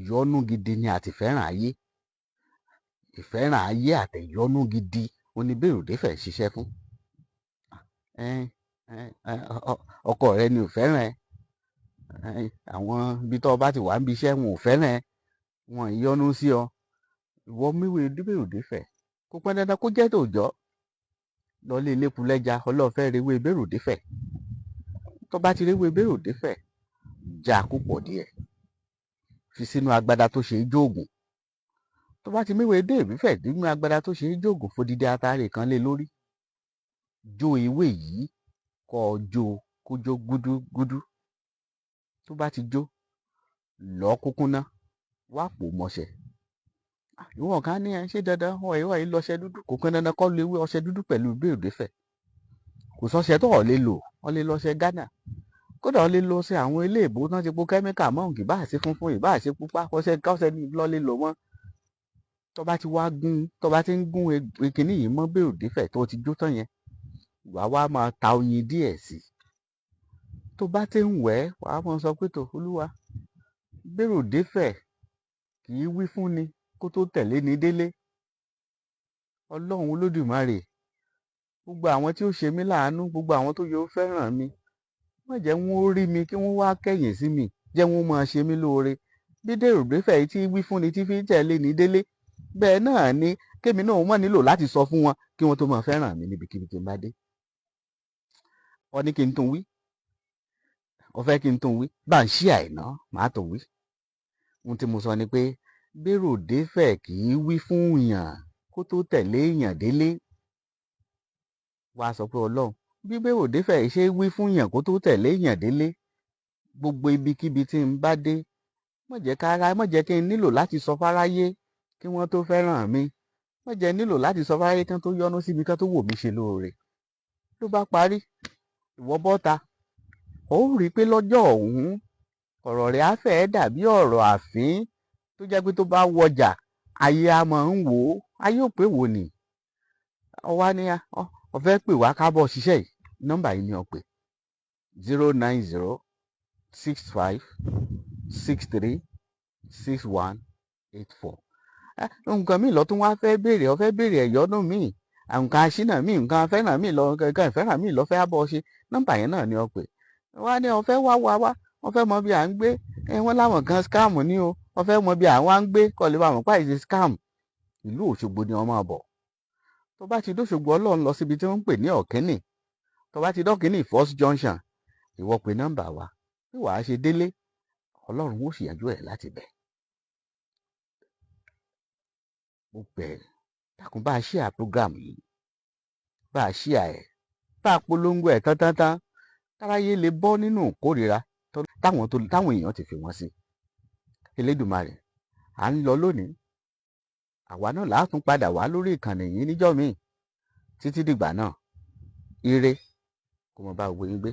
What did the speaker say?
ìyọ́nú gidi ni àti ìfẹ́ràn ayé. Ìfẹ́ràn ayé àtẹ̀yọ́nú gidi oníbèròdé fẹ́ ṣiṣẹ́ fún. Ọkọ rẹ ni ò fẹ́ràn ẹ. Àwọn ibi tó bá ti wà níbi iṣẹ́ wọn ò fẹ́ràn ẹ. Wọn ìyọ́nú sí ọ. Ìwọ míwé bèròdé fẹ́. Kò pọn dandan kó jẹ́ tòòjọ́. Lọlé elépo lẹ́ja ọlọ́ọ̀fẹ́ rewé bèròdé fẹ́. Tó bá ti rewé bèròdé fẹ́, já púpọ̀ díẹ̀. Fi sínú agbada tó ṣe é jóògùn. Tó bá ti méwèé dé ìbífẹ̀ nínú agbada tó ṣe é jóògùn fódìdí atare kan lé lórí. Jó ewé yìí kó jó kó jó gúdúgúdú. Tó bá ti jó, lọ kúkúná, wá pò mọ́ṣẹ́. Ìwọ̀n kan ní ẹ ṣé dandan ìwọ̀ yìí lọ́ṣẹ dúdú. Kò pọn dandan kó lo ewé ọṣẹ dúdú pẹ̀lú bèròdé fẹ́. Kò sọ́ṣẹ tó lè lò, ọ lè lọ́ṣẹ Ghana. Kódà ọ lè lọ ṣe àwọn ilé ìbò náà ti po kẹ́míkà mọ́ òǹkì bá ṣe funfun ìbá ṣe pupa kọ́ṣẹ́ ní lọ lè lò wọ́n. Tó bá ti wá gún, tó bá ti ń gún ìkíní yìí mọ́ bèròdé fẹ́ tó ti jó tán yẹn, wá máa ta oyin díẹ̀ sí. Tó bá ti ń wẹ̀ wàá máa sọ pé tó Olúwa, bèròdé fẹ́ kì í wí fún ni kó tó tẹ̀lé ní délé. Ọlọ́run Olódùmarè, gbogbo àwọn tí ó ṣe mí láàánú, gbogbo àwọn tó yẹ ó fẹ́ràn mi, má jẹ́ wọn ó rí mi kí wọ́n wá kẹ̀yìn sí mi, jẹ́ wọn máa ṣe mí lóore. Bí bèròdé fẹ́ yìí tí wí fún ni tí fi tẹ̀lé ní délé, bẹ́ẹ̀ náà ni kémi náà mọ̀ nílò láti sọ fún wọn kí wọ́n tó máa fẹ́ràn mi níbikíbi tí n bá dé. Ó ní kí n tún wí, ó fẹ́ kí n tún wí, bá ń ṣí àìná màá tó wí. Ohun tí mo sọ ni pé bèròdé fẹ́ kì í wí fún yàn kó tó tẹ̀lé yàn délé. Wá sọ pé Ọlọ́run, bí bèròdé fẹ́ ṣe wí fún yàn kó tó tẹ̀lé yàn délé, gbogbo ibikíbi tí n bá dé, má jẹ́ kí n nílò láti sọ fáráyé kí wọ́n tó fẹ́ràn mi. Má jẹ́ nílò láti sọ fáráyé kí wọ́n tó yọ́nú síbi kí wọ́n tó wò mí ṣe lóore. Ló bá parí, ìwọ bọ́ta, ó rí i pé lọ́jọ́ ọ̀hún ọ̀rọ̀ rẹ̀ á fẹ́ dàbí ọ̀rọ̀ àfín tó jẹ́ pé tó bá wọjà ayé a máa ń wò ó. Ayé ò pé wò ni. Ọwá ní ó fẹ́ pè wá kábọ̀ ṣiṣẹ́ yìí. Nọ́mbà yìí ni ó pè 09065636184. Nǹkan míì lọ tún wá fẹ́ béèrè, ó fẹ́ béèrè ẹ̀yọ́nú míì, nǹkan aṣínà míì, nǹkan afẹ́ràn míì lọ, nǹkan ìfẹ́ràn míì lọ fẹ́ bọ́ ṣe. Nọ́mbà yẹn náà ni ó pè. Wá ní ó fẹ́ wá, ó fẹ́ mọ bí à ń gbé. Wọ́n láwọn kan scam ní o. Ó fẹ́ mọ bí àwọn á ń gbé kọ́ lè bá wọn páì ṣe scam. Ìlú Òṣogbo ni wọ́n máa bọ̀. Tó bá ti dóṣogbo Ọlọ́run lọ síbi tí wọ́n ń pè ní Ọ̀kínì. Tó bá ti dọ́kínì First Junction, ìwọ pè nọ́mbà wa. Bí wàá ṣe délé, Ọlọ́run ó ṣìyànjú ẹ̀ láti bẹ̀. Mo bẹ̀ dákun bá a share program yìí. Bá a share ẹ̀. Bá a polongo ẹ̀ tán. Táráyé lè bọ́ nínú ìkórìíra táwọn èèyàn ti fi wọ́n sí. Elédùmarè, à ń lọ lónìí. Àwa náà là á tún padà wá lórí ìkànnì yìí níjọ́ míì. Títí dìgbà náà, ire kó mọ bá gbogbo yín gbé.